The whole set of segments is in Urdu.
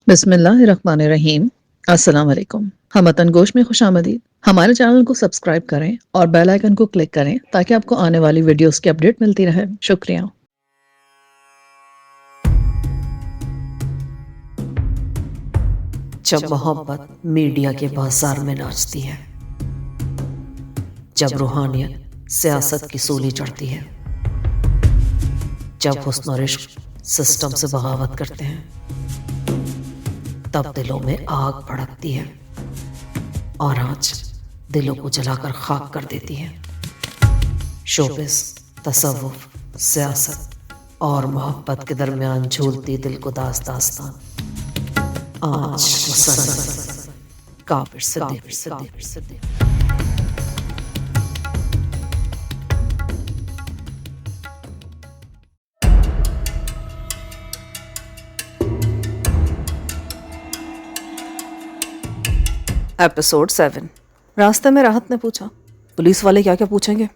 بسم اللہ الرحمن الرحیم۔ السلام علیکم، ہم وطن گوش میں خوش آمدید۔ ہمارے چینل کو سبسکرائب کریں اور بیل آئیکن کو کلک کریں تاکہ آپ کو آنے والی ویڈیوز کی اپڈیٹ ملتی رہے۔ شکریہ۔ جب محبت میڈیا کے بازار میں ناچتی ہے، جب روحانیت سیاست کی سولی چڑھتی ہے، جب حسن و عشق سسٹم سے بغاوت کرتے ہیں، تب دلوں میں آگ بھڑکتی ہے اور آج دلوں کو جلا کر خاک کر دیتی ہے۔ شوبز، تصوف، سیاست اور محبت کے درمیان جھولتی دل کو داستان آج مسلسل کافر صدیق۔ ایپیسوڈ 7۔ راستے میں راحت نے پوچھا، پولیس والے کیا کیا پوچھیں گے؟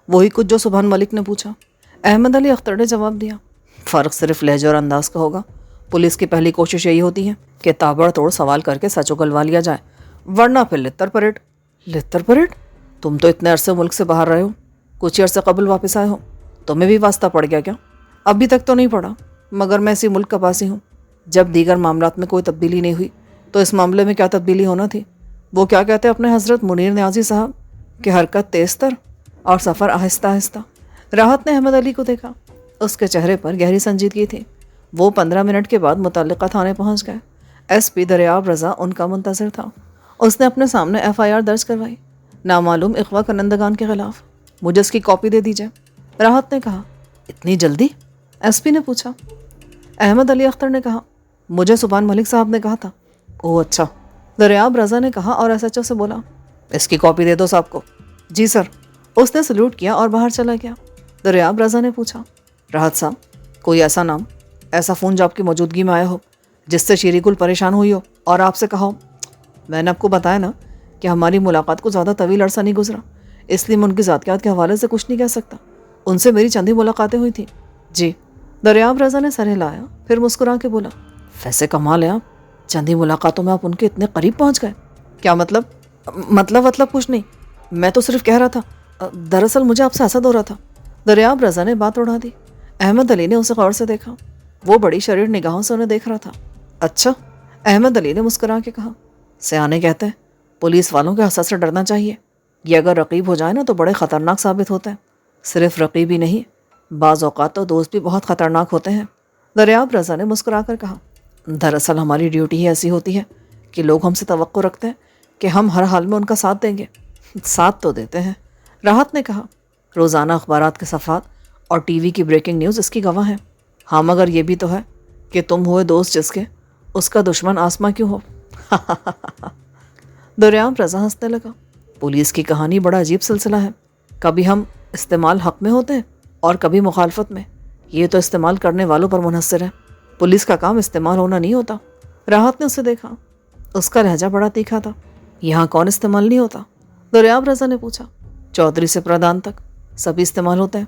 وہی کچھ جو سبحان ملک نے پوچھا۔ احمد علی اختر نے جواب دیا، فرق صرف لہجے اور انداز کا ہوگا۔ پولیس کی پہلی کوشش یہی ہوتی ہے کہ تابڑ توڑ سوال کر کے سچ اگلوا لیا جائے، ورنہ پھر لتر پریڈ۔ لتر پریڈ؟ تم تو اتنے عرصے ملک سے باہر رہے ہو، کچھ عرصے قبل واپس آئے ہو، تمہیں بھی واسطہ پڑ گیا کیا؟ ابھی تک تو نہیں پڑا، مگر میں اسی ملک کا باسی ہوں۔ جب دیگر معاملات میں کوئی تبدیلی نہیں ہوئی تو اس معاملے میں کیا تبدیلی ہونا تھی؟ وہ کیا کہتے ہیں اپنے حضرت منیر نیازی صاحب کہ حرکت تیز تر اور سفر آہستہ آہستہ۔ راحت نے احمد علی کو دیکھا، اس کے چہرے پر گہری سنجیدگی تھی۔ وہ 15 منٹ کے بعد متعلقہ تھانے پہنچ گئے۔ ایس پی دریاب رضا ان کا منتظر تھا۔ اس نے اپنے سامنے FIR درج کروائی، نامعلوم اغوا کنندگان کے خلاف۔ مجھے اس کی کاپی دے دیجئے، راحت نے کہا۔ اتنی جلدی؟ ایس پی نے پوچھا۔ احمد علی اختر نے کہا، مجھے سبحان ملک صاحب نے کہا تھا۔ اوہ اچھا، دریاب رضا نے کہا اور SHO سے بولا، اس کی کاپی دے دو صاحب کو۔ جی سر۔ اس نے سلوٹ کیا اور باہر چلا گیا۔ دریاب رضا نے پوچھا، راحت صاحب، کوئی ایسا نام، ایسا فون جو آپ کی موجودگی میں آیا ہو، جس سے شیری گل پریشان ہوئی ہو اور آپ سے کہا ہو؟ میں نے آپ کو بتایا نا کہ ہماری ملاقات کو زیادہ طویل عرصہ نہیں گزرا، اس لیے میں ان کی ذاتیات کے حوالے سے کچھ نہیں کہہ سکتا۔ ان سے میری چند ہی ملاقاتیں ہوئی تھیں۔ جی۔ دریاب رضا نے سر ہلایا، پھر مسکرا کے بولا، ویسے کمال ہے آپ، چند ہی ملاقاتوں میں آپ ان کے اتنے قریب پہنچ گئے۔ کیا مطلب؟ مطلب کچھ نہیں، میں تو صرف کہہ رہا تھا، دراصل مجھے آپ سے حسد ہو رہا تھا۔ دریاب رضا نے بات اڑا دی۔ احمد علی نے اسے غور سے دیکھا، وہ بڑی شریر نگاہوں سے انہیں دیکھ رہا تھا۔ اچھا؟ احمد علی نے مسکرا کے کہا، سیانے کہتے ہیں پولیس والوں کے حسد سے ڈرنا چاہیے، یہ اگر رقیب ہو جائے نا تو بڑے خطرناک ثابت ہوتے ہیں۔ صرف رقیب ہی نہیں، بعض اوقات تو دوست بھی بہت خطرناک ہوتے ہیں۔ دریاب رضا نے مسکرا کر کہا، دراصل ہماری ڈیوٹی ہی ایسی ہوتی ہے کہ لوگ ہم سے توقع رکھتے ہیں کہ ہم ہر حال میں ان کا ساتھ دیں گے۔ ساتھ تو دیتے ہیں، راحت نے کہا۔ روزانہ اخبارات کے صفحات اور TV کی بریکنگ نیوز اس کی گواہ ہیں۔ ہاں مگر یہ بھی تو ہے کہ تم ہوئے دوست جس کے، اس کا دشمن آسماں کیوں ہو؟ دریاب رضا ہنسنے لگا۔ پولیس کی کہانی بڑا عجیب سلسلہ ہے، کبھی ہم استعمال حق میں ہوتے ہیں اور کبھی مخالفت میں۔ یہ تو استعمال کرنے والوں پر منحصر ہے، پولیس کا کام استعمال ہونا نہیں ہوتا۔ راحت نے اسے دیکھا، اس کا لہجہ بڑا تیکھا تھا۔ یہاں کون استعمال نہیں ہوتا؟ دریاب رضا نے پوچھا۔ چودھری سے پردھان تک سبھی استعمال ہوتے ہیں،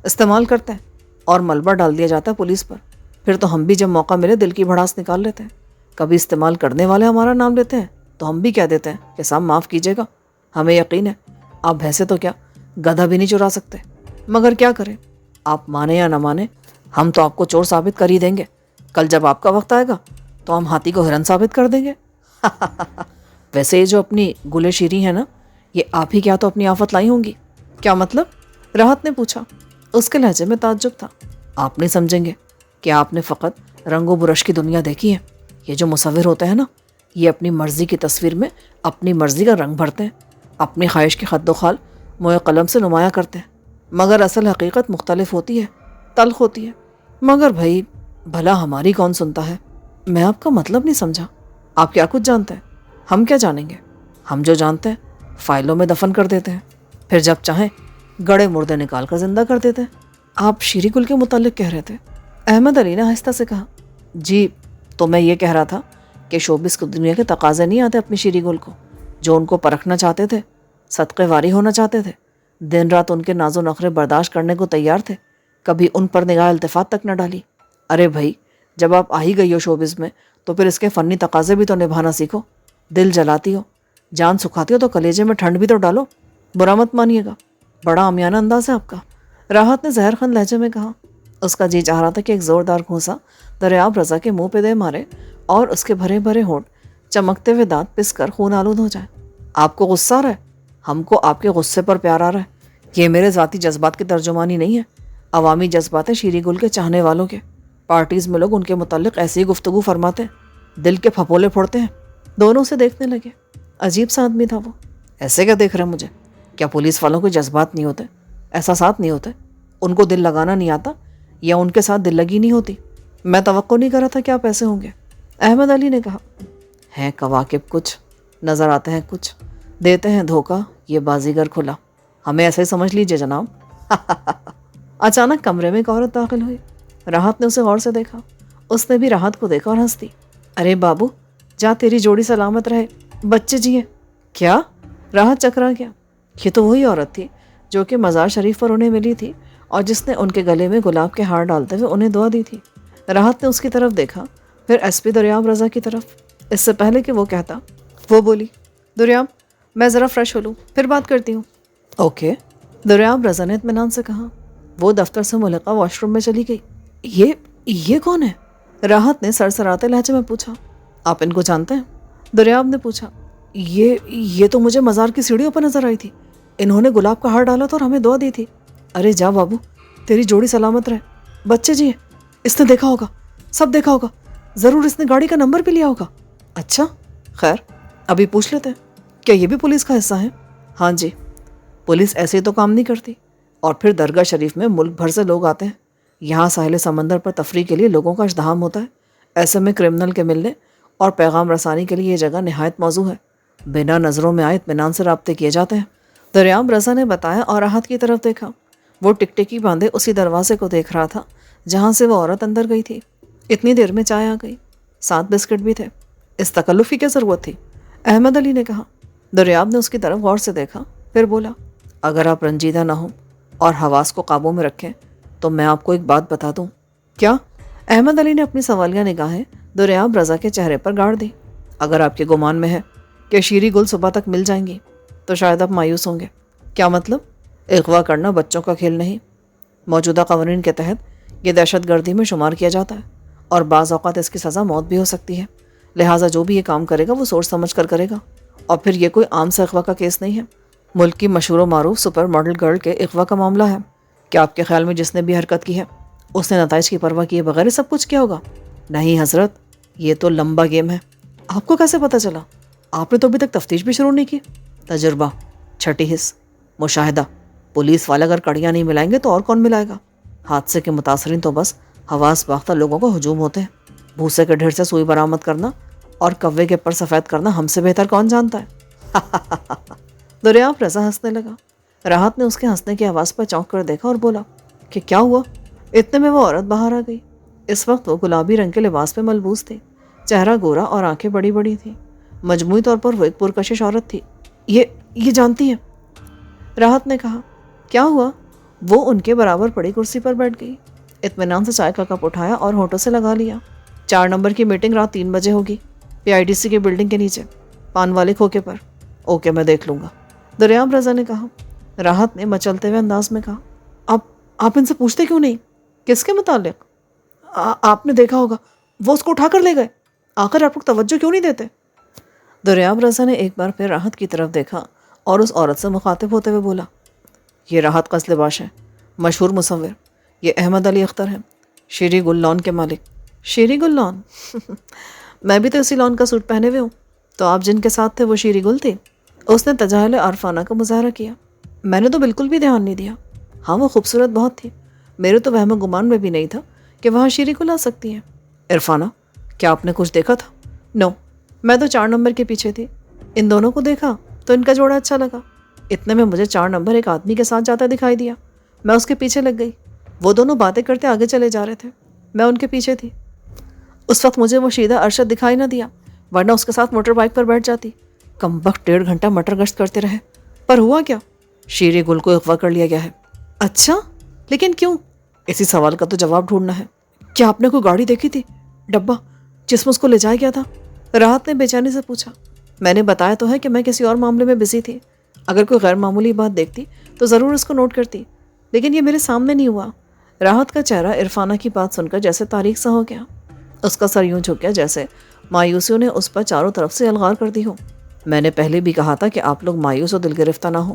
استعمال کرتے ہیں اور ملبہ ڈال دیا جاتا ہے پولیس پر۔ پھر تو ہم بھی جب موقع ملے دل کی بھڑاس نکال لیتے ہیں۔ کبھی استعمال کرنے والے ہمارا نام لیتے ہیں تو ہم بھی کہہ دیتے ہیں کہ صاحب معاف کیجیے گا، ہمیں یقین ہے آپ بھینسے تو کیا گدھا بھی نہیں چرا سکتے، مگر کیا کریں، آپ مانے یا نہ مانے ہم تو آپ کو چور ثابت کر ہی دیں گے۔ کل جب آپ کا وقت آئے گا تو ہم ہاتھی کو ہرن ثابت کر دیں گے۔ ویسے یہ جو اپنی گلے شیری ہے نا، یہ آپ ہی کیا تو اپنی آفت لائی ہوں گی۔ کیا مطلب؟ راحت نے پوچھا۔ اس کے لہجے میں تعجب تھا۔ آپ نہیں سمجھیں گے کہ آپ نے فقط رنگ و برش کی دنیا دیکھی ہے۔ یہ جو مصور ہوتے ہیں نا، یہ اپنی مرضی کی تصویر میں اپنی مرضی کا رنگ بھرتے ہیں، اپنی خواہش کی خد و خال موئے قلم سے نمایاں کرتے ہیں، مگر اصل حقیقت مختلف ہوتی ہے، تلخ ہوتی ہے۔ مگر بھائی بھلا ہماری کون سنتا ہے؟ میں آپ کا مطلب نہیں سمجھا۔ آپ کیا کچھ جانتے ہیں؟ ہم کیا جانیں گے؟ ہم جو جانتے ہیں فائلوں میں دفن کر دیتے ہیں، پھر جب چاہیں گڑے مردے نکال کر زندہ کر دیتے ہیں۔ آپ شیری گل کے متعلق کہہ رہے تھے، احمد علی نے آہستہ سے کہا۔ جی، تو میں یہ کہہ رہا تھا کہ شوبز کی دنیا کے تقاضے نہیں آتے اپنی شیری گل کو، جو ان کو پرکھنا چاہتے تھے، صدقے واری ہونا چاہتے تھے، دن رات ان کے ناز و نخرے برداشت کرنے کو تیار تھے، کبھی ان پر نگاہ التفات تک نہ ڈالی۔ ارے بھائی، جب آپ آ ہی گئی ہو شوبز میں تو پھر اس کے فنی تقاضے بھی تو نبھانا سیکھو. دل جلاتی ہو, جان سکھاتی ہو تو کلیجے میں ٹھنڈ بھی تو ڈالو. برا مت مانیے گا, بڑا عامیانہ انداز ہے آپ کا, راحت نے زہر خند لہجے میں کہا. اس کا جی چاہ رہا تھا کہ ایک زوردار گھونسا دریاب رضا کے منہ پہ دے مارے اور اس کے بھرے بھرے ہونٹ چمکتے ہوئے دانت پس کر خون آلود ہو جائے. آپ کو غصہ آ رہا ہے؟ ہم کو آپ کے غصے پر پیار آ رہا ہے. یہ میرے ذاتی جذبات کی ترجمانی نہیں ہے, عوامی جذبات ہیں شیری گل کے چاہنے والوں کے. پارٹیز میں لوگ ان کے متعلق ایسی ہی گفتگو فرماتے ہیں, دل کے پھپولے پھوڑتے ہیں. دونوں سے دیکھنے لگے. عجیب سا آدمی تھا وہ. ایسے کیا دیکھ رہے مجھے؟ کیا پولیس والوں کے جذبات نہیں ہوتے, احساسات نہیں ہوتے, ان کو دل لگانا نہیں آتا, یا ان کے ساتھ دل لگی نہیں ہوتی؟ میں توقع نہیں کر رہا تھا کہ آپ ایسے ہوں گے. احمد علی نے کہا. ہیں کواکب کچھ, نظر آتے ہیں کچھ, دیتے ہیں دھوکہ یہ بازیگر کھلا. ہمیں ایسے ہی سمجھ لیجئے جناب. اچانک کمرے میں ایک عورت داخل ہوئی. راحت نے اسے غور سے دیکھا. اس نے بھی راحت کو دیکھا اور ہنس دی. ارے بابو, جا تیری جوڑی سلامت رہے, بچے جیے. کیا؟ راحت چکرا گیا. یہ تو وہی عورت تھی جو کہ مزار شریف پر انہیں ملی تھی اور جس نے ان کے گلے میں گلاب کے ہار ڈالتے ہوئے انہیں دعا دی تھی. راحت نے اس کی طرف دیکھا, پھر ایس پی دریاب رضا کی طرف. اس سے پہلے کہ وہ کہتا, وہ بولی, دریاب میں ذرا فریش ہو لوں, پھر بات کرتی ہوں. اوکے, دریاب رضا نے اطمینان سے کہا. وہ دفتر سے ملکہ واش روم میں چلی گئی. یہ کون ہے؟ راحت نے سرسراتے لہجے میں پوچھا. آپ ان کو جانتے ہیں؟ دریاب نے پوچھا. یہ تو مجھے مزار کی سیڑھیوں پر نظر آئی تھی. انہوں نے گلاب کا ہار ڈالا تھا اور ہمیں دعا دی تھی. ارے جا بابو, تیری جوڑی سلامت رہے, بچے جی. اس نے دیکھا ہوگا, سب دیکھا ہوگا, ضرور اس نے گاڑی کا نمبر بھی لیا ہوگا. اچھا, خیر ابھی پوچھ لیتے ہیں, کیا یہ بھی پولیس کا حصہ ہے؟ ہاں جی, پولیس ایسے تو کام نہیں کرتی. اور پھر درگاہ شریف میں ملک بھر سے لوگ آتے ہیں. یہاں ساحل سمندر پر تفریح کے لیے لوگوں کا ازدحام ہوتا ہے. ایسے میں کرمنل کے ملنے اور پیغام رسانی کے لیے یہ جگہ نہایت موزوں ہے. بنا نظروں میں آئے اطمینان سے رابطے کیے جاتے ہیں. دریاب رضا نے بتایا اور راحت کی طرف دیکھا. وہ ٹکٹکی باندھے اسی دروازے کو دیکھ رہا تھا جہاں سے وہ عورت اندر گئی تھی. اتنی دیر میں چائے آ گئی, 7 بسکٹ بھی تھے. اس تکلف کی کیا ضرورت تھی؟ احمد علی نے کہا. دریاب نے اس کی طرف غور سے دیکھا, پھر بولا, اگر آپ رنجیدہ نہ ہوں اور حواس کو قابو میں رکھیں تو میں آپ کو ایک بات بتا دوں. کیا؟ احمد علی نے اپنی سوالیہ نگاہیں دریاب رضا کے چہرے پر گاڑ دی. اگر آپ کے گمان میں ہے کہ شیری گل صبح تک مل جائیں گی تو شاید آپ مایوس ہوں گے. کیا مطلب؟ اغوا کرنا بچوں کا کھیل نہیں. موجودہ قوانین کے تحت یہ دہشت گردی میں شمار کیا جاتا ہے اور بعض اوقات اس کی سزا موت بھی ہو سکتی ہے. لہٰذا جو بھی یہ کام کرے گا وہ سوچ سمجھ کر کرے گا. اور پھر یہ کوئی عام سا اغوا کا کیس نہیں ہے. ملک کی مشہور و معروف سپر ماڈل گرل کے اغوا کا معاملہ ہے. کیا آپ کے خیال میں جس نے بھی حرکت کی ہے اس نے نتائج کی پرواہ کیے بغیر سب کچھ کیا ہوگا؟ نہیں حضرت, یہ تو لمبا گیم ہے. آپ کو کیسے پتہ چلا؟ آپ نے تو ابھی تک تفتیش بھی شروع نہیں کی. تجربہ, چھٹی حص, مشاہدہ. پولیس والے اگر کڑیاں نہیں ملائیں گے تو اور کون ملائے گا؟ حادثے کے متاثرین تو بس حواس باختہ لوگوں کو ہجوم ہوتے ہیں. بھوسے کے ڈھیر سے سوئی برآمد کرنا اور کوے کے پر سفید کرنا ہم سے بہتر کون جانتا ہے؟ دریاب رضا ہنسنے لگا. راحت نے اس کے ہنسنے کی آواز پر چونک کر دیکھا اور بولا کہ کیا ہوا؟ اتنے میں وہ عورت باہر آ گئی. اس وقت وہ گلابی رنگ کے لباس پہ ملبوس تھی. چہرہ گورا اور آنکھیں بڑی بڑی تھیں. مجموعی طور پر وہ ایک پرکشش عورت تھی. یہ جانتی ہے؟ راحت نے کہا. کیا ہوا؟ وہ ان کے برابر پڑی کرسی پر بیٹھ گئی. اطمینان سے چائے کا کپ اٹھایا اور ہونٹوں سے لگا لیا. 4 نمبر کی میٹنگ رات 3 بجے ہوگی, PIDC کی بلڈنگ کے نیچے, پان والے کھوکے پر. اوکے, میں دیکھ لوں گا, دریاب رضا نے کہا. راحت نے مچلتے ہوئے انداز میں کہا. آپ ان سے پوچھتے کیوں نہیں؟ کس کے متعلق؟ آپ نے دیکھا ہوگا وہ اس کو اٹھا کر لے گئے. آخر آپ لوگ توجہ کیوں نہیں دیتے؟ دریاب رضا نے ایک بار پھر راحت کی طرف دیکھا اور اس عورت سے مخاطب ہوتے ہوئے بولا. یہ راحت قزل باش ہے, مشہور مصور. یہ احمد علی اختر ہے, شیری گل لان کے مالک. شیری گل لان؟ میں بھی تو اسی لان کا سوٹ پہنے ہوئے ہوں. تو آپ جن کے ساتھ تھے وہ شیری گل تھی؟ اس نے تجاہل عارفانہ کا مظاہرہ کیا. میں نے تو بالکل بھی دھیان نہیں دیا. ہاں, وہ خوبصورت بہت تھی. میرے تو وہم و گمان میں بھی نہیں تھا کہ وہاں شیری گل آ سکتی ہے. عرفانہ, کیا آپ نے کچھ دیکھا تھا؟ نو, میں تو 4 نمبر کے پیچھے تھی. ان دونوں کو دیکھا تو ان کا جوڑا اچھا لگا. اتنے میں مجھے 4 نمبر ایک آدمی کے ساتھ جاتا دکھائی دیا. میں اس کے پیچھے لگ گئی. وہ دونوں باتیں کرتے آگے چلے جا رہے تھے. میں ان کے پیچھے تھی. اس وقت مجھے وہ شیدہ ارشد دکھائی نہ دیا, ورنہ اس کے ساتھ موٹر بائک پر بیٹھ جاتی. کمبخت 1.5 گھنٹہ مٹر گشت کرتے رہے. پر ہوا کیا؟ شیری گل کو اغوا کر لیا گیا ہے. اچھا, لیکن کیوں؟ اسی سوال کا تو جواب ڈھونڈنا ہے. کیا آپ نے کوئی گاڑی دیکھی تھی, ڈبہ جس میں اس کو لے جایا گیا تھا؟ راحت نے بے چینی سے پوچھا۔ میں نے بتایا تو ہے کہ میں کسی اور معاملے میں بزی تھی، اگر کوئی غیر معمولی بات دیکھتی تو ضرور اس کو نوٹ کرتی، لیکن یہ میرے سامنے نہیں ہوا۔ راحت کا چہرہ عرفانہ کی بات سن کر جیسے تاریک سا ہو گیا، اس کا سر یوں جھک گیا جیسے مایوسیوں نے اس پر چاروں طرف سے الغار کر دی ہو۔ میں نے پہلے بھی کہا تھا کہ آپ لوگ مایوس اور دل گرفتہ نہ ہو،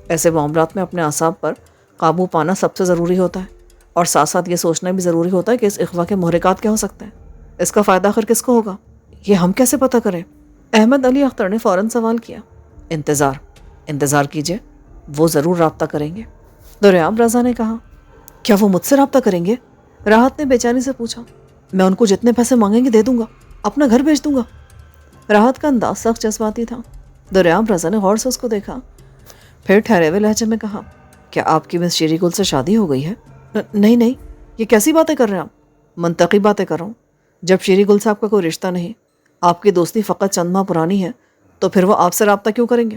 ایسے معاملات میں اپنے اعصاب پر قابو پانا سب سے ضروری ہوتا ہے، اور ساتھ ساتھ یہ سوچنا بھی ضروری ہوتا ہے کہ اس اغوا کے محرکات کیا ہو سکتے ہیں، اس کا فائدہ آخر کس کو ہوگا، یہ ہم کیسے پتہ کریں؟ احمد علی اختر نے فوراً سوال کیا۔ انتظار کیجئے، وہ ضرور رابطہ کریں گے، دریاب رضا نے کہا۔ کیا وہ مجھ سے رابطہ کریں گے؟ راحت نے بے چینی سے پوچھا۔ میں ان کو جتنے پیسے مانگیں گے دے دوں گا، اپنا گھر بھیج دوں گا۔ راحت کا انداز سخت جذباتی تھا۔ دریاب رضا نے غور سے اس کو دیکھا، پھر ٹھہرے ہوئے لہجے میں کہا، کیا آپ کی مس شیری گل سے شادی ہو گئی ہے؟ نہیں، یہ کیسی باتیں کر رہے ہیں آپ؟ منطقی باتیں کر رہا ہوں۔ جب شیری گل سے آپ کا کوئی رشتہ نہیں، آپ کی دوستی فقط چند ماہ پرانی ہے، تو پھر وہ آپ سے رابطہ کیوں کریں گے؟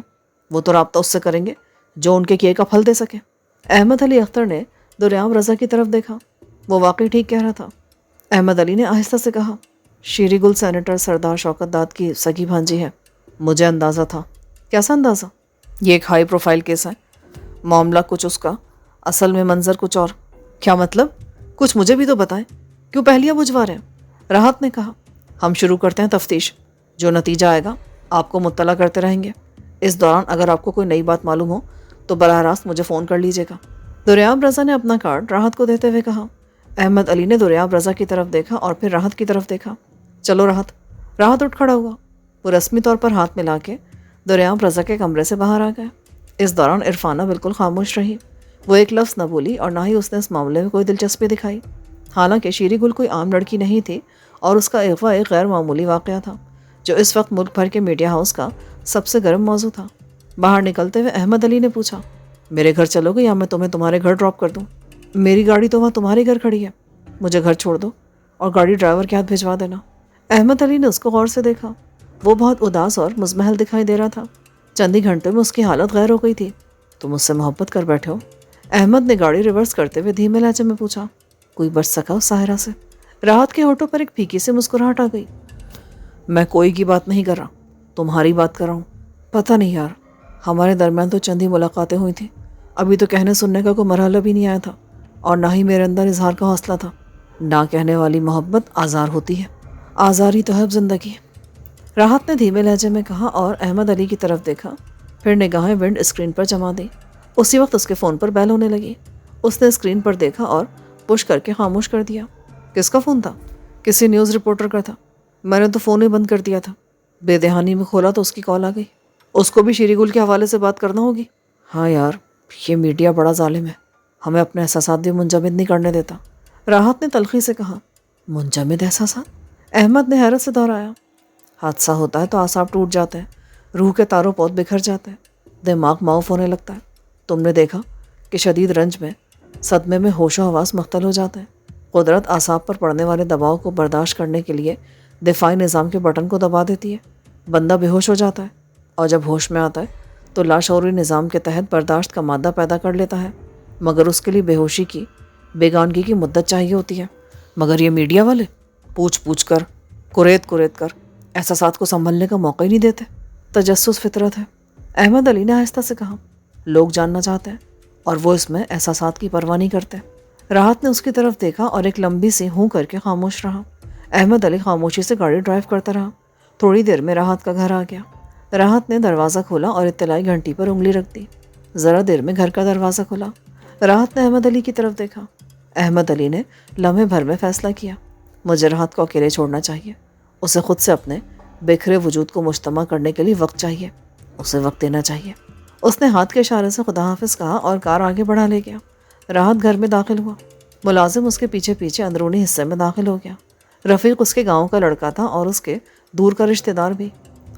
وہ تو رابطہ اس سے کریں گے جو ان کے کیے کا پھل دے سکے۔ احمد علی اختر نے دریاب رضا کی طرف دیکھا، وہ واقعی ٹھیک کہہ رہا تھا۔ احمد علی نے آہستہ سے کہا، شیری گل سینیٹر سردار شوکت داد کی سگی بھانجی ہے۔ مجھے اندازہ تھا۔ کیسا اندازہ؟ یہ ایک ہائی پروفائل کیس ہے، معاملہ کچھ اس کا، اصل میں منظر کچھ اور۔ کیا مطلب؟ کچھ مجھے بھی تو بتائیں، کیوں پہلیاں بجھوا رہے ہیں؟ راحت نے کہا، ہم شروع کرتے ہیں تفتیش، جو نتیجہ آئے گا آپ کو مطلع کرتے رہیں گے۔ اس دوران اگر آپ کو کوئی نئی بات معلوم ہو تو براہ راست مجھے فون کر لیجیے گا۔ دریاب رضا نے اپنا کارڈ راحت کو دیتے ہوئے کہا۔ احمد علی نے دریاب رضا کی طرف دیکھا اور پھر راحت کی طرف دیکھا۔ چلو راحت۔ راحت اٹھ کھڑا ہوا، وہ رسمی طور پر ہاتھ ملا کے دریاب رضا کے کمرے سے باہر آ گیا۔ اس دوران عرفانہ بالکل خاموش رہی، وہ ایک لفظ نہ بولی اور نہ ہی اس نے اس معاملے میں کوئی دلچسپی دکھائی۔ حالانکہ شیری گل کوئی عام لڑکی نہیں تھی اور اس کا اغوا ایک غیر معمولی واقعہ تھا جو اس وقت ملک بھر کے میڈیا ہاؤس کا سب سے گرم موضوع تھا۔ باہر نکلتے ہوئے احمد علی نے پوچھا، میرے گھر چلو گے یا میں تمہیں تمہارے گھر ڈراپ کر دوں؟ میری گاڑی تو وہاں تمہارے گھر کھڑی ہے، مجھے گھر چھوڑ دو اور گاڑی ڈرائیور کے ہاتھ بھجوا دینا۔ احمد علی نے اس کو غور سے دیکھا، وہ بہت اداس اور مزمحل دکھائی دے رہا تھا۔ چند ہی گھنٹے میں اس کی حالت غیر ہو گئی تھی۔ تم مجھ سے محبت کر بیٹھے ہو؟ احمد نے گاڑی ریورس کرتے ہوئے دھیمے لہجے میں پوچھا۔ کوئی بچ سکا اس ساحرہ سے؟ راحت کے ہونٹوں پر ایک پھیکی سی مسکراہٹ آ گئی۔ میں کوئی کی بات نہیں کر رہا، تمہاری بات کر رہا ہوں۔ پتہ نہیں یار، ہمارے درمیان تو چند ہی ملاقاتیں ہوئی تھیں، ابھی تو کہنے سننے کا کوئی مرحلہ بھی نہیں آیا تھا، اور نہ ہی میرے اندر اظہار کا حوصلہ تھا۔ نہ کہنے والی محبت آزار ہوتی ہے، آزار ہی تو ہے اب زندگی۔ راحت نے دھیمے لہجے میں کہا اور احمد علی کی طرف دیکھا، پھر نگاہیں ونڈ اسکرین پر جما دی۔ اسی وقت اس کے فون پر بیل ہونے لگی۔ اس نے اسکرین پر دیکھا اور پش کر کے خاموش کر دیا۔ کس کا فون تھا؟ کسی نیوز رپورٹر کا تھا۔ میں نے تو فون ہی بند کر دیا تھا، بے دہانی میں کھولا تو اس کی کال آ گئی۔ اس کو بھی شیری گل کے حوالے سے بات کرنا ہوگی۔ ہاں یار، یہ میڈیا بڑا ظالم ہے، ہمیں اپنے احساسات بھی منجمد نہیں کرنے دیتا۔ راحت نے تلخی سے کہا۔ منجمد احساسات؟ احمد نے حیرت سے دہرایا۔ حادثہ ہوتا ہے تو اعصاب ٹوٹ جاتے ہیں، روح کے تاروں پود بکھر جاتے ہیں، دماغ معاف ہونے لگتا ہے۔ تم نے دیکھا کہ شدید رنج میں، صدمے میں ہوش و حواس مختل ہو جاتے ہیں۔ قدرت اعصاب پر پڑنے والے دباؤ کو برداشت کرنے کے لیے دفاعی نظام کے بٹن کو دبا دیتی ہے، بندہ بے ہوش ہو جاتا ہے، اور جب ہوش میں آتا ہے تو لاشعوری نظام کے تحت برداشت کا مادہ پیدا کر لیتا ہے، مگر اس کے لیے بے ہوشی کی، بیگانگی کی مدت چاہیے ہوتی ہے۔ مگر یہ میڈیا والے پوچھ کر، کریت کر احساسات کو سنبھلنے کا موقع ہی نہیں دیتے۔ تجسس فطرت ہے، احمد علی نے آہستہ سے کہا۔ لوگ جاننا چاہتے ہیں اور وہ اس میں احساسات کی پرواہ نہیں کرتے۔ راحت نے اس کی طرف دیکھا اور ایک لمبی سی ہوں کر کے خاموش رہا۔ احمد علی خاموشی سے گاڑی ڈرائیو کرتا رہا۔ تھوڑی دیر میں راحت کا گھر آ گیا۔ راحت نے دروازہ کھولا اور اطلاعی گھنٹی پر انگلی رکھ دی۔ ذرا دیر میں گھر کا دروازہ کھلا۔ راحت نے احمد علی کی طرف دیکھا۔ احمد علی نے لمحے بھر میں فیصلہ کیا، مجھے راحت کو اکیلے چھوڑنا چاہیے، اسے خود سے اپنے بکھرے وجود کو مجتمع کرنے کے لیے وقت چاہیے، اسے وقت دینا چاہیے۔ اس نے ہاتھ کے اشارے سے خدا حافظ کہا اور کار آگے بڑھا لے گیا۔ راحت گھر میں داخل ہوا۔ ملازم اس کے پیچھے پیچھے اندرونی حصے میں داخل ہو گیا۔ رفیق اس کے گاؤں کا لڑکا تھا اور اس کے دور کا رشتہ دار بھی۔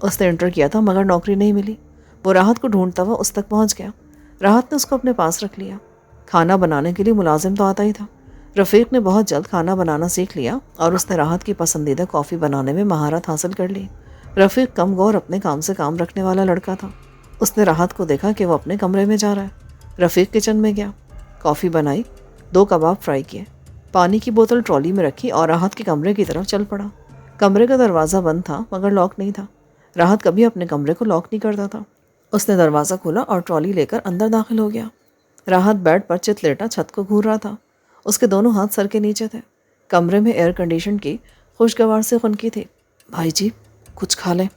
اس نے انٹر کیا تھا مگر نوکری نہیں ملی۔ وہ راحت کو ڈھونڈتا ہوا اس تک پہنچ گیا۔ راحت نے اس کو اپنے پاس رکھ لیا۔ کھانا بنانے کے لیے ملازم تو آتا ہی تھا۔ رفیق نے بہت جلد کھانا بنانا سیکھ لیا اور اس نے راحت کی پسندیدہ کافی بنانے میں مہارت حاصل کر لی۔ رفیق کم غور اپنے کام سے کام رکھنے والا لڑکا تھا۔ اس نے راحت کو دیکھا کہ وہ اپنے کمرے میں جا رہا ہے۔ رفیق کچن میں گیا، کافی بنائی، 2 کباب فرائی کیے، پانی کی بوتل ٹرالی میں رکھی اور راحت کے کمرے کی طرف چل پڑا۔ کمرے کا دروازہ بند تھا مگر لاک نہیں تھا۔ راحت کبھی اپنے کمرے کو لاک نہیں کرتا تھا۔ اس نے دروازہ کھولا اور ٹرالی لے کر اندر داخل ہو گیا۔ راحت بیڈ پر چت لیٹا چھت کو گھور رہا تھا۔ اس کے دونوں ہاتھ سر کے نیچے تھے۔ کمرے میں ایئر کنڈیشن کی خوشگوار سے خنکی تھی۔ بھائی جی کچھ کھا لیں۔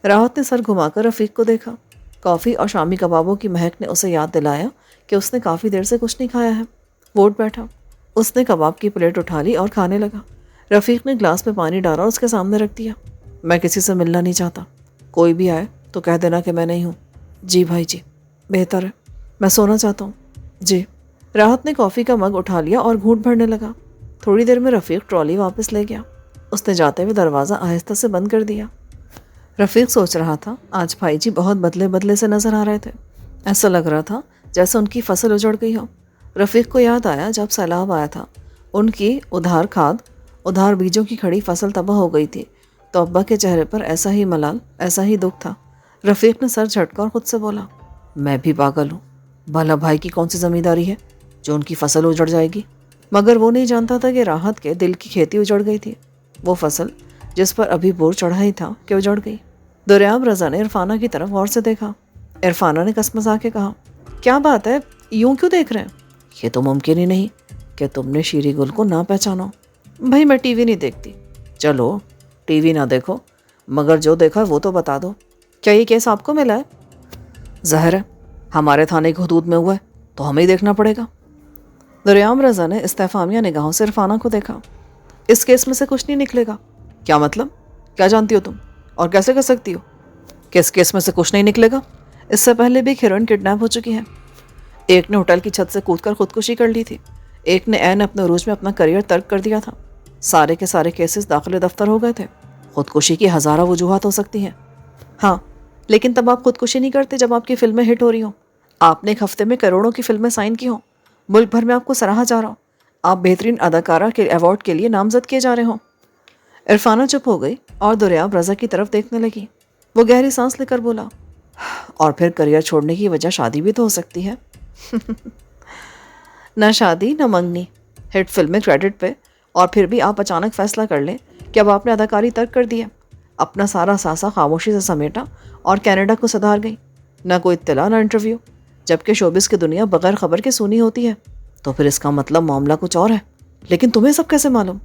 راحت نے سر گھما کر رفیق کو دیکھا۔ کافی اور شامی کبابوں کی مہک نے اسے یاد دلایا کہ اس نے کافی دیر سے کچھ نہیں کھایا ہے۔ وہ اٹھ بیٹھا۔ اس نے کباب کی پلیٹ اٹھا لی اور کھانے لگا۔ رفیق نے گلاس میں پانی ڈالا اور اس کے سامنے رکھ دیا۔ میں کسی سے ملنا نہیں چاہتا، کوئی بھی آئے تو کہہ دینا کہ میں نہیں ہوں۔ جی بھائی جی، بہتر ہے، میں سونا چاہتا ہوں۔ جی۔ راحت نے کافی کا مگ اٹھا لیا اور گھونٹ بھرنے لگا۔ تھوڑی دیر میں رفیق ٹرالی واپس لے گیا۔ اس نے جاتے ہوئے دروازہ آہستہ سے بند کر دیا۔ رفیق سوچ رہا تھا آج بھائی جی بہت بدلے بدلے سے نظر آ رہے تھے۔ ایسا لگ رہا تھا جیسے ان کی فصل اجڑ گئی ہو۔ رفیق کو یاد آیا جب سیلاب آیا تھا، ان کی ادھار کھاد، ادھار بیجوں کی کھڑی فصل تباہ ہو گئی تھی، تو ابا کے چہرے پر ایسا ہی ملال، ایسا ہی دکھ تھا۔ رفیق نے سر جھٹکا اور خود سے بولا، میں بھی پاگل ہوں، بھلا بھائی کی کون سی زمینداری ہے جو ان کی فصل اجڑ جائے گی؟ مگر وہ نہیں جانتا تھا کہ راحت کے دل کی کھیتی اجڑ گئی تھی، وہ فصل جس پر ابھی بور چڑھا ہی تھا کہ اجڑ گئی۔ دریاب رضا نے عرفانہ کی طرف غور سے دیکھا۔ عرفانہ نے کسمسا کے کہا، کیا بات ہے، یوں کیوں دیکھ رہے ہیں؟ یہ تو ممکن ہی نہیں کہ تم نے شیری گل کو نہ پہچانو۔ بھائی میں ٹی وی نہیں دیکھتی۔ چلو ٹی وی نہ دیکھو مگر جو دیکھا وہ تو بتا دو، کیا یہ کیس آپ کو ملا ہے؟ ظاہر ہے ہمارے تھانے کی حدود میں ہوا ہے تو ہمیں ہی دیکھنا پڑے گا۔ دریاب رضا نے استفہامیہ نگاہوں سے عرفانہ کو دیکھا۔ اس کیس میں سے کچھ نہیں نکلے گا۔ کیا مطلب؟ کیا جانتی ہو تم اور کیسے کر سکتی ہو؟ کس کیس میں سے کچھ نہیں نکلے گا؟ اس سے پہلے بھی ایک ہیروئن کڈنیپ ہو چکی ہے۔ ایک نے ہوٹل کی چھت سے کود کر خودکشی کر لی تھی، ایک نے عین اپنے عروج میں اپنا کریئر ترک کر دیا تھا۔ سارے کے سارے کیسز داخل دفتر ہو گئے تھے۔ خودکشی کی ہزارہ وجوہات ہو سکتی ہیں، ہاں، لیکن تب آپ خودکشی نہیں کرتے جب آپ کی فلمیں ہٹ ہو رہی ہوں۔ آپ نے ایک ہفتے میں کروڑوں کی فلمیں سائن کی ہوں، ملک بھر میں آپ کو سراہا جا رہا ہو، آپ بہترین اداکارہ کے ایوارڈ کے لیے نامزد کیے جا رہے ہوں۔ عرفانہ چپ ہو گئی اور دریاب رضا کی طرف دیکھنے لگی۔ وہ گہری سانس لے کر بولا، اور پھر کریئر چھوڑنے کی وجہ شادی بھی تو ہو سکتی ہے۔ نہ شادی نہ منگنی، ہٹ فلمیں کریڈٹ پہ، اور پھر بھی آپ اچانک فیصلہ کر لیں کہ اب آپ نے اداکاری ترک کر دی ہے۔ اپنا سارا ساسا خاموشی سے سمیٹا اور کینیڈا کو سدھار گئی۔ نہ کوئی اطلاع نہ انٹرویو، جبکہ شوبز کی دنیا بغیر خبر کے سونی ہوتی ہے۔ تو پھر اس کا مطلب معاملہ کچھ اور ہے۔ لیکن تمہیں سب کیسے معلوم؟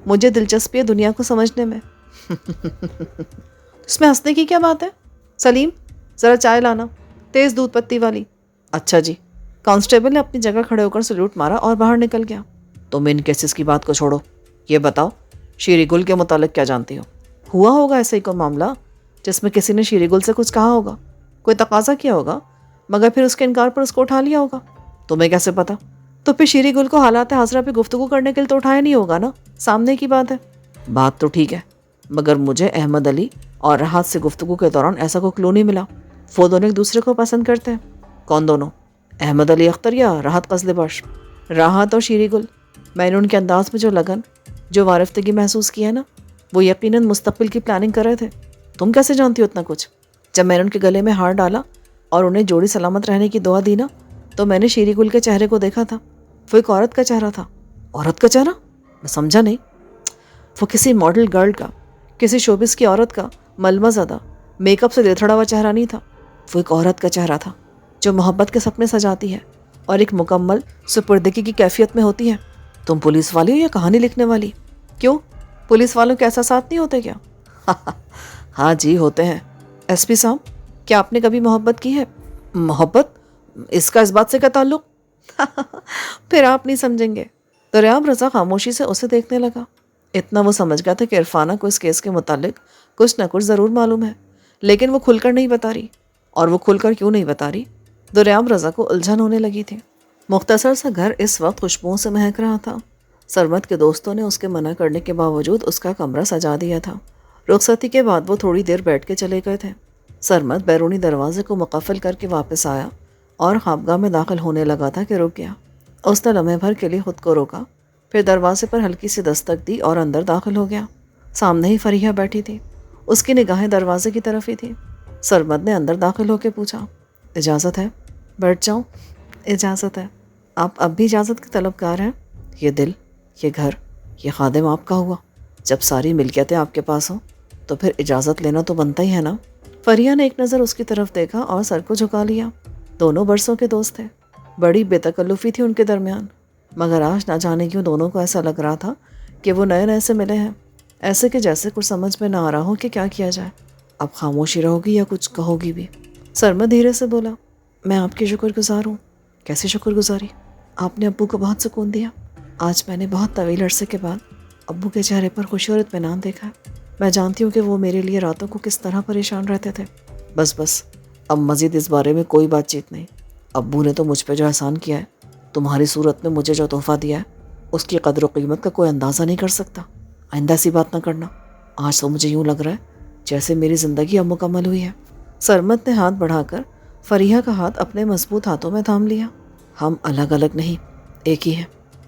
مجھے دلچسپی ہے دنیا کو سمجھنے میں۔ اس میں ہنسنے کی کیا بات ہے؟ سلیم ذرا چائے لانا، تیز دودھ پتی والی۔ اچھا جی۔ کانسٹیبل نے اپنی جگہ کھڑے ہو کر سلوٹ مارا اور باہر نکل گیا۔ تم ان کیسز کی بات کو چھوڑو، یہ بتاؤ شیری گل کے متعلق کیا جانتی ہو؟ ہوا ہوگا ایسا ہی کوئی معاملہ جس میں کسی نے شیری گل سے کچھ کہا ہوگا، کوئی تقاضا کیا ہوگا، مگر پھر اس کے انکار پر اس کو اٹھا لیا ہوگا۔ تمہیں کیسے پتا؟ تو پھر شیری گل کو حالات حاضرہ پہ گفتگو کرنے کے لیے تو اٹھایا نہیں ہوگا نا، سامنے کی بات ہے۔ بات تو ٹھیک ہے، مگر مجھے احمد علی اور راحت سے گفتگو کے دوران ایسا کوئی کلو نہیں ملا۔ وہ دونوں ایک دوسرے کو پسند کرتے ہیں۔ کون دونوں؟ احمد علی اختر یا راحت قزل بخش؟ راحت اور شیری گل۔ میں نے ان کے انداز میں جو لگن، جو وارفتگی محسوس کی ہے نا، وہ یقیناً مستقبل کی پلاننگ کر رہے تھے۔ تم کیسے جانتی ہو اتنا کچھ؟ جب میں نے ان کے گلے میں ہار ڈالا اور انہیں جوڑی سلامت رہنے کی دعا دی نا، تو میں نے شیری گل کے چہرے کو دیکھا تھا۔ وہ ایک عورت کا چہرہ تھا۔ عورت کا چہرہ؟ میں سمجھا نہیں۔ وہ کسی ماڈل گرل کا، کسی شوبز کی عورت کا ملمہ زدہ، میک اپ سے لتھڑا ہوا چہرہ نہیں تھا۔ وہ ایک عورت کا چہرہ تھا جو محبت کے سپنے سجاتی ہے اور ایک مکمل سپردگی کی کیفیت میں ہوتی ہے۔ تم پولیس والی ہو یا کہانی لکھنے والی؟ کیوں، پولیس والوں کے احساسات نہیں ہوتے کیا؟ ہاں جی ہوتے ہیں۔ ایس پی صاحب، کیا آپ نے کبھی محبت کی ہے؟ محبت؟ اس کا اس بات سے کیا تعلق؟ پھر آپ نہیں سمجھیں گے۔ دریاب رضا خاموشی سے اسے دیکھنے لگا۔ اتنا وہ سمجھ گیا تھا کہ عرفانہ کو اس کیس کے متعلق کچھ نہ کچھ ضرور معلوم ہے، لیکن وہ کھل کر نہیں بتا رہی۔ اور وہ کھل کر کیوں نہیں بتا رہی؟ دریاب رضا کو الجھن ہونے لگی تھی۔ مختصر سا گھر اس وقت خوشبوؤں سے مہک رہا تھا۔ سرمد کے دوستوں نے اس کے منع کرنے کے باوجود اس کا کمرہ سجا دیا تھا۔ رخصتی کے بعد وہ تھوڑی دیر بیٹھ کے چلے گئے تھے۔ سرمد بیرونی دروازے کو مقفل کر کے واپس آیا اور خوابگاہ میں داخل ہونے لگا تھا کہ رک گیا۔ اس نے لمحے بھر کے لیے خود کو روکا، پھر دروازے پر ہلکی سی دستک دی اور اندر داخل ہو گیا۔ سامنے ہی فریحہ بیٹھی تھی، اس کی نگاہیں دروازے کی طرف ہی تھی۔ سرمد نے اندر داخل ہو کے پوچھا، اجازت ہے بیٹھ جاؤں؟ اجازت ہے۔ آپ اب بھی اجازت کے طلبگار ہیں؟ یہ دل، یہ گھر، یہ خادم آپ کا ہوا، جب ساری ملکیتیں آپ کے پاس ہوں تو پھر اجازت لینا تو بنتا ہی ہے نا۔ فریہ نے ایک نظر اس کی طرف دیکھا اور سر کو جھکا لیا۔ دونوں برسوں کے دوست تھے، بڑی بے تکلفی تھی ان کے درمیان، مگر آج نہ جانے کیوں دونوں کو ایسا لگ رہا تھا کہ وہ نئے نئے سے ملے ہیں، ایسے کہ جیسے کچھ سمجھ میں نہ آ رہا ہو کہ کیا کیا جائے۔ اب خاموشی رہو گی یا کچھ کہو گی بھی؟ سرمد دھیرے سے بولا، میں آپ کی شکر گزار ہوں۔ کیسی شکر گزاری؟ آپ نے ابو کو بہت سکون دیا۔ آج میں نے بہت طویل عرصے کے بعد ابو کے چہرے پر خوشی اور اطمینان دیکھا۔ میں جانتی ہوں کہ وہ میرے لیے راتوں کو کس طرح پریشان رہتے تھے۔ بس اب مزید اس بارے میں کوئی بات چیت نہیں۔ ابو نے تو مجھ پہ جو احسان کیا ہے، تمہاری صورت میں مجھے جو تحفہ دیا ہے، اس کی قدر و قیمت کا کوئی اندازہ نہیں کر سکتا۔ آئندہ ایسی بات نہ کرنا۔ آج تو مجھے یوں لگ رہا ہے جیسے میری زندگی اب مکمل ہوئی ہے۔ سرمد نے ہاتھ بڑھا کر فریحہ کا ہاتھ اپنے مضبوط ہاتھوں میں تھام لیا۔ ہم الگ الگ نہیں، ایک ہی ہیں۔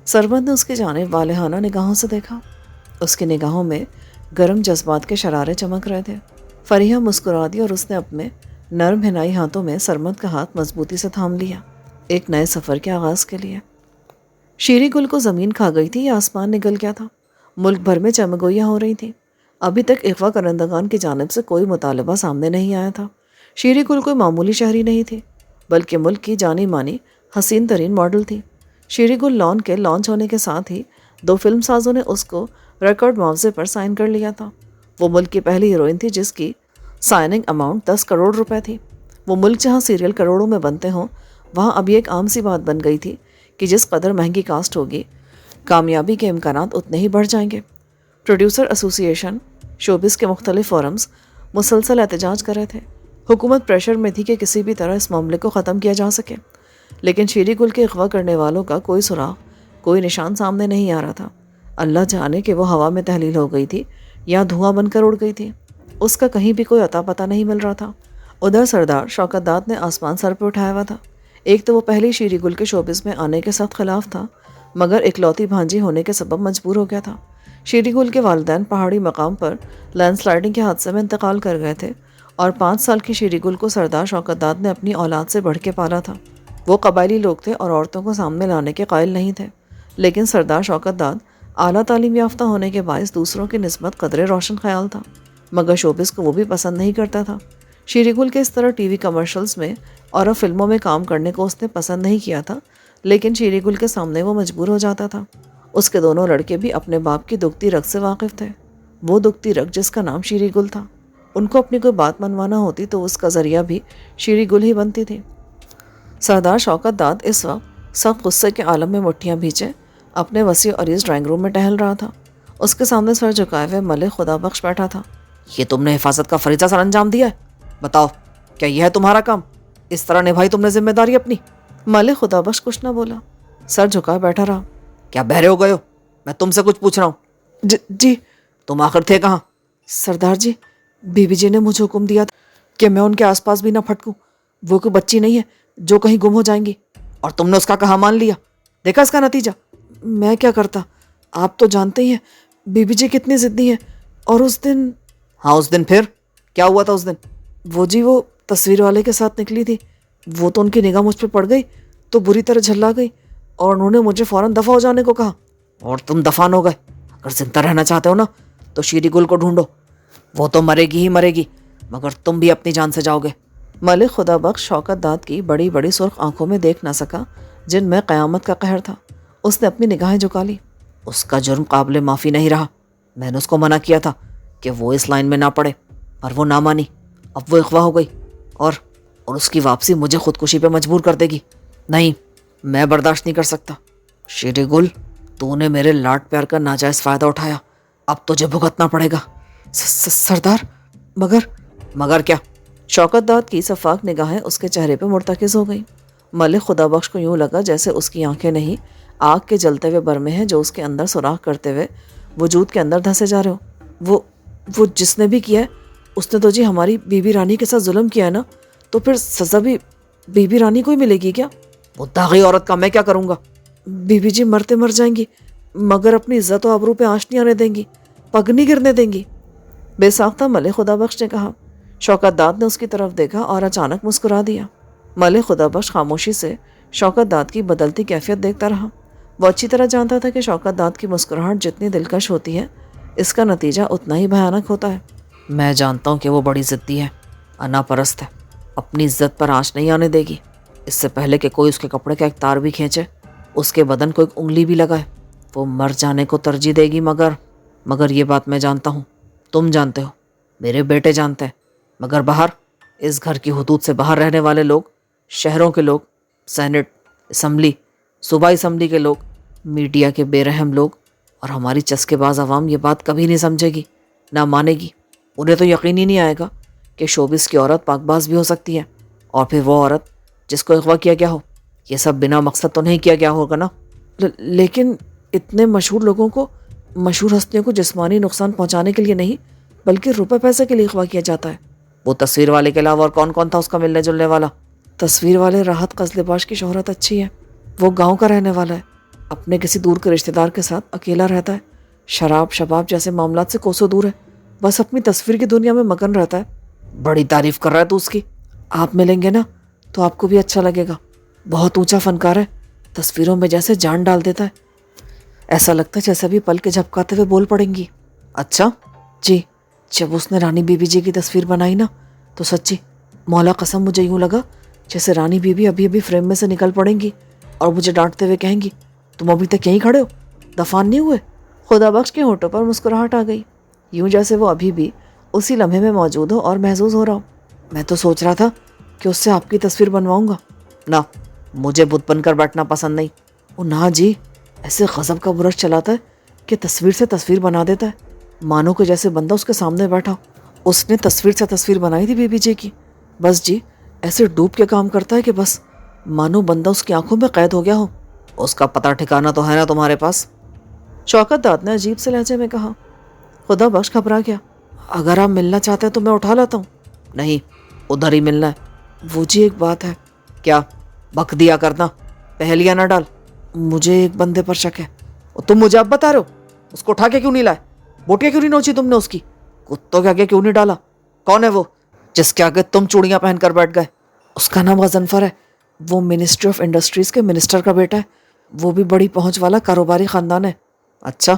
سرمد نے اس کی جانب والہانہ نگاہوں سے دیکھا۔ اس کی نگاہوں میں گرم جذبات کے شرارے چمک رہے تھے۔ فریحہ مسکرا دی اور اس نے اپنے نرم حنائی ہاتھوں میں سرمد کا ہاتھ مضبوطی سے تھام لیا، ایک نئے سفر کے آغاز کے لیے۔ شیری گل کو زمین کھا گئی تھی یا آسمان نگل گیا تھا؟ ملک بھر میں چمگوئیاں ہو رہی تھیں۔ ابھی تک اغوا کنندگان کی جانب سے کوئی مطالبہ سامنے نہیں آیا تھا۔ شیری گل کوئی معمولی شہری نہیں تھی، بلکہ ملک کی جانی مانی حسین ترین ماڈل تھی۔ شیری گل لان کے لانچ ہونے کے ساتھ ہی 2 فلم سازوں نے اس کو ریکارڈ معاوضے پر سائن کر لیا تھا۔ وہ ملک کی پہلی ہیروئن تھی جس کی سائننگ اماؤنٹ 10 کروڑ روپے تھی۔ وہ ملک جہاں سیریل کروڑوں میں بنتے ہوں، وہاں ابھی ایک عام سی بات بن گئی تھی کہ جس قدر مہنگی کاسٹ ہوگی، کامیابی کے امکانات اتنے ہی بڑھ جائیں گے۔ پروڈیوسر ایسوسی ایشن، شوبز کے مختلف فورمز مسلسل احتجاج کر رہے تھے۔ حکومت پریشر میں تھی کہ کسی بھی طرح اس معاملے کو ختم کیا جا سکے، لیکن شیری گل کے اغوا کرنے والوں کا کوئی سراغ، کوئی نشان سامنے نہیں آ رہا تھا۔ اللہ جانے کہ وہ ہوا میں تحلیل ہو گئی تھی یا دھواں بن کر اڑ گئی تھی، اس کا کہیں بھی کوئی اتا پتہ نہیں مل رہا تھا۔ ادھر سردار شوکت داد نے آسمان سر پہ اٹھایا ہوا تھا۔ ایک تو وہ پہلی شیری گل کے شوبز میں آنے کے سخت خلاف تھا، مگر اکلوتی بھانجی ہونے کے سبب مجبور ہو گیا تھا۔ شیری گل کے والدین پہاڑی مقام پر لینڈ سلائڈنگ کے حادثے میں انتقال کر گئے تھے، اور 5 سال کی شیری گل کو سردار شوکت داد نے اپنی اولاد سے بڑھ کے پالا تھا۔ وہ قبائلی لوگ تھے اور عورتوں کو سامنے لانے کے قائل نہیں تھے، لیکن سردار شوکت داد اعلیٰ تعلیم یافتہ ہونے کے باعث دوسروں کی نسبت قدرے روشن خیال تھا، مگر شوبز کو وہ بھی پسند نہیں کرتا تھا۔ شیری گل کے اس طرح ٹی وی کمرشلز میں اور اب فلموں میں کام کرنے کو اس نے پسند نہیں کیا تھا، لیکن شیری گل کے سامنے وہ مجبور ہو جاتا تھا۔ اس کے دونوں لڑکے بھی اپنے باپ کی دکھتی رگ سے واقف تھے، وہ دکھتی رگ جس کا نام شیری گل تھا۔ ان کو اپنی کوئی بات منوانا ہوتی تو اس کا ذریعہ بھی شیری گل ہی بنتی تھی۔ سردار شوکت داد اس وقت سخت غصے کے عالم میں مٹھیاں بھیجے اپنے وسیع عریض ڈرائنگ روم میں ٹہل رہا تھا۔ اس کے سامنے سر جھکائے ہوئے ملک خدا بخش بیٹھا تھا۔ یہ تم نے حفاظت کا فریضہ سر انجام دیا ہے؟ بتاؤ، کیا یہ ہے تمہارا کام؟ اس طرح نبھائی تم نے ذمہ داری اپنی؟ ملک خدا بخش کچھ نہ بولا، سر جھکائے بیٹھا رہا۔ کیا بہرے ہو گئے ہو؟ میں تم سے کچھ پوچھ رہا ہوں۔ جی۔ تم آخر تھے کہاں؟ سردار جی، بی بی جی نے مجھے حکم دیا تھا کہ میں ان کے آس پاس بھی نہ پھٹکوں۔ وہ کوئی بچی نہیں ہے جو کہیں گم ہو جائیں گی۔ اور تم نے اس کا کہا مان لیا؟ دیکھا اس کا نتیجہ؟ میں کیا کرتا، آپ تو جانتے ہی ہیں بی بی جی کتنی ضدی ہیں۔ اور اس دن… ہاں اس دن پھر کیا ہوا تھا اس دن؟ وہ جی، وہ تصویر والے کے ساتھ نکلی تھی، وہ تو ان کی نگاہ مجھ پہ پڑ گئی تو بری طرح جھلا گئی، اور انہوں نے مجھے فوراً دفع ہو جانے کو کہا۔ اور تم دفعان ہو گئے؟ اگر زندہ رہنا چاہتے ہو نا تو شیری گل کو ڈھونڈو، وہ تو مرے گی ہی مرے گی، مگر تم بھی اپنی جان سے جاؤ گے۔ ملک خدا بخش شوکت داد کی بڑی بڑی سرخ آنکھوں میں دیکھ نہ سکا جن میں قیامت کا قہر تھا۔ اس نے اپنی نگاہیں جھکا لی۔ اس کا جرم قابل معافی نہیں رہا۔ میں نے اس کو منع کیا تھا کہ وہ اس لائن میں نہ پڑے، پر وہ نہ مانی۔ اب وہ اغوا ہو گئی اور اس کی واپسی مجھے خودکشی پہ مجبور کر دے گی۔ نہیں، میں برداشت نہیں کر سکتا۔ شیری گل، تو نے میرے لاڈ پیار کا ناجائز فائدہ اٹھایا، اب تجھے بھگتنا پڑے گا۔ سردار، مگر کیا؟ شوکت داد کی شفاف نگاہیں اس کے چہرے پہ مرتکز ہو گئیں۔ ملک خدا بخش کو یوں لگا جیسے اس کی آنکھیں نہیں، آگ کے جلتے ہوئے برمے ہیں جو اس کے اندر سوراخ کرتے ہوئے وجود کے اندر دھسے جا رہے ہو۔ وہ جس نے بھی کیا ہے، اس نے تو جی ہماری بی بی رانی کے ساتھ ظلم کیا ہے نا، تو پھر سزا بھی بی بی رانی کو ہی ملے گی کیا؟ وہ داغی عورت کا میں کیا کروں گا؟ بی بی جی مرتے مر جائیں گی، مگر اپنی عزت و آبرو پہ آنچ نہیں آنے دیں گی، پگ نہیں گرنے دیں گی۔ بے ساختہ ملک خدا بخش نے کہا۔ شوکت داد نے اس کی طرف دیکھا اور اچانک مسکرا دیا۔ ملک خدا بخش خاموشی سے شوکت داد کی بدلتی کیفیت دیکھتا رہا۔ وہ اچھی طرح جانتا تھا کہ شوکت داد کی مسکراہٹ جتنی دلکش ہوتی ہے، اس کا نتیجہ اتنا ہی بھیانک ہوتا ہے۔ میں جانتا ہوں کہ وہ بڑی ضدی ہے، انا پرست ہے، اپنی عزت پر آنچ نہیں آنے دے گی۔ اس سے پہلے کہ کوئی اس کے کپڑے کا ایک تار بھی کھینچے، اس کے بدن کو ایک انگلی بھی لگائے، وہ مر جانے کو ترجیح دے گی۔ مگر یہ بات میں جانتا ہوں، تم جانتے ہو، میرے بیٹے جانتے ہیں، مگر باہر، اس گھر کی حدود سے باہر رہنے والے لوگ، شہروں کے لوگ، سینٹ، اسمبلی، صوبائی اسمبلی کے لوگ، میڈیا کے بے رحم لوگ اور ہماری چسکے باز عوام یہ بات کبھی نہیں سمجھے گی، نہ مانے گی۔ انہیں تو یقین ہی نہیں آئے گا کہ شوبز کی عورت پاک باز بھی ہو سکتی ہے، اور پھر وہ عورت جس کو اغوا کیا گیا ہو۔ یہ سب بنا مقصد تو نہیں کیا گیا ہوگا نا؟ لیکن اتنے مشہور لوگوں کو، مشہور ہستیوں کو جسمانی نقصان پہنچانے کے لیے نہیں بلکہ روپے پیسے کے لیے اغوا کیا جاتا ہے۔ وہ تصویر والے کے علاوہ اور کون کون تھا اس کا ملنے جلنے والا؟ تصویر والے راحت قزلباش کی شہرت اچھی ہے، وہ گاؤں کا رہنے والا ہے، اپنے کسی دور کے رشتہ دار کے ساتھ اکیلا رہتا ہے، شراب شباب جیسے معاملات سے کوسوں دور ہے، بس اپنی تصویر کی دنیا میں مگن رہتا ہے۔ بڑی تعریف کر رہا ہے تو اس کی، آپ ملیں گے نا تو آپ کو بھی اچھا لگے گا۔ بہت اونچا فنکار ہے، تصویروں میں جیسے جان ڈال دیتا ہے، ایسا لگتا ہے جیسے بھی پل کے جھپکاتے ہوئے بول پڑیں گی۔ اچھا جی، جب اس نے رانی بی بی جی کی تصویر بنائی نا تو سچی مولا قسم مجھے یوں لگا جیسے رانی بی بی ابھی ابھی فریم میں سے نکل پڑیں گی اور مجھے ڈانٹتے ہوئے کہیں گی، تم ابھی تک یہیں کھڑے ہو، دفان نہیں ہوئے؟ خدا بخش کے ہونٹوں پر مسکراہٹ آ گئی، یوں جیسے وہ ابھی بھی اسی لمحے میں موجود ہو اور محظوظ ہو رہا ہو۔ میں تو سوچ رہا تھا کہ اس سے آپ کی تصویر بنواؤں گا۔ نہ، مجھے بت بن کر بیٹھنا پسند نہیں۔ او نہ جی، ایسے غضب کا برش چلاتا ہے کہ تصویر سے تصویر بنا دیتا ہے، مانو کہ جیسے بندہ اس کے سامنے بیٹھا۔ اس نے تصویر سے تصویر بنائی تھی بی بی جی کی، بس جی ایسے ڈوب کے کام کرتا ہے کہ بس مانو بندہ اس کی آنکھوں میں قید ہو گیا ہو۔ اس کا پتہ ٹھکانہ تو ہے نا تمہارے پاس؟ شوکت داد نے عجیب سے لہجے میں کہا۔ خدا بخش گھبرا گیا۔ اگر آپ ملنا چاہتے ہیں تو میں اٹھا لاتا ہوں۔ نہیں، ادھر ہی ملنا ہے۔ وہ جی ایک بات ہے۔ کیا؟ بک دیا کرنا، پہلیاں نہ ڈال۔ مجھے ایک بندے پر شک ہے۔ تم مجھے اب بتا رہے ہو؟ اس کو اٹھا کے کیوں نہیں لائے؟ بوٹیاں کیوں نہیں نوچی تم نے اس کی؟ کتوں کے آگے کیوں نہیں ڈالا؟ کون ہے وہ جس کے آگے تم چوڑیاں پہن کر بیٹھ گئے؟ اس کا نام غضنفر ہے، وہ منسٹری آف انڈسٹریز کے منسٹر کا بیٹا ہے، وہ بھی بڑی پہنچ والا کاروباری خاندان ہے۔ اچھا،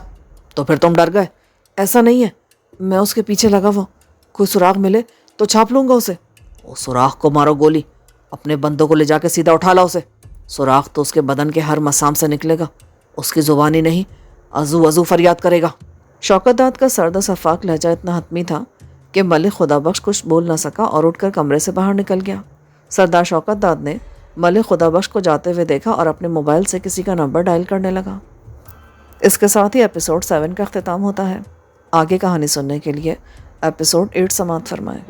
تو پھر تم ڈر گئے؟ ایسا نہیں ہے، میں اس کے پیچھے لگا ہوا، کوئی سراغ ملے تو چھاپ لوں گا اسے۔ وہ سوراخ کو مارو گولی، اپنے بندوں کو لے جا کے سیدھا اٹھا لا اسے۔ سوراخ تو اس کے بدن کے ہر مسام سے نکلے گا، اس کی زبان ہی نہیں عزو عزو فریاد کرے گا۔ شوکت داد کا سرد و شفاف لہجہ اتنا حتمی تھا کہ ملک خدا بخش کچھ بول نہ سکا اور اٹھ کر کمرے سے باہر نکل گیا۔ سردار شوکت داد نے ملک خدا بخش کو جاتے ہوئے دیکھا اور اپنے موبائل سے کسی کا نمبر ڈائل کرنے لگا۔ اس کے ساتھ ہی ایپیسوڈ 7 کا اختتام ہوتا ہے۔ آگے کہانی سننے کے لیے ایپیسوڈ 8 سماعت فرمائیں۔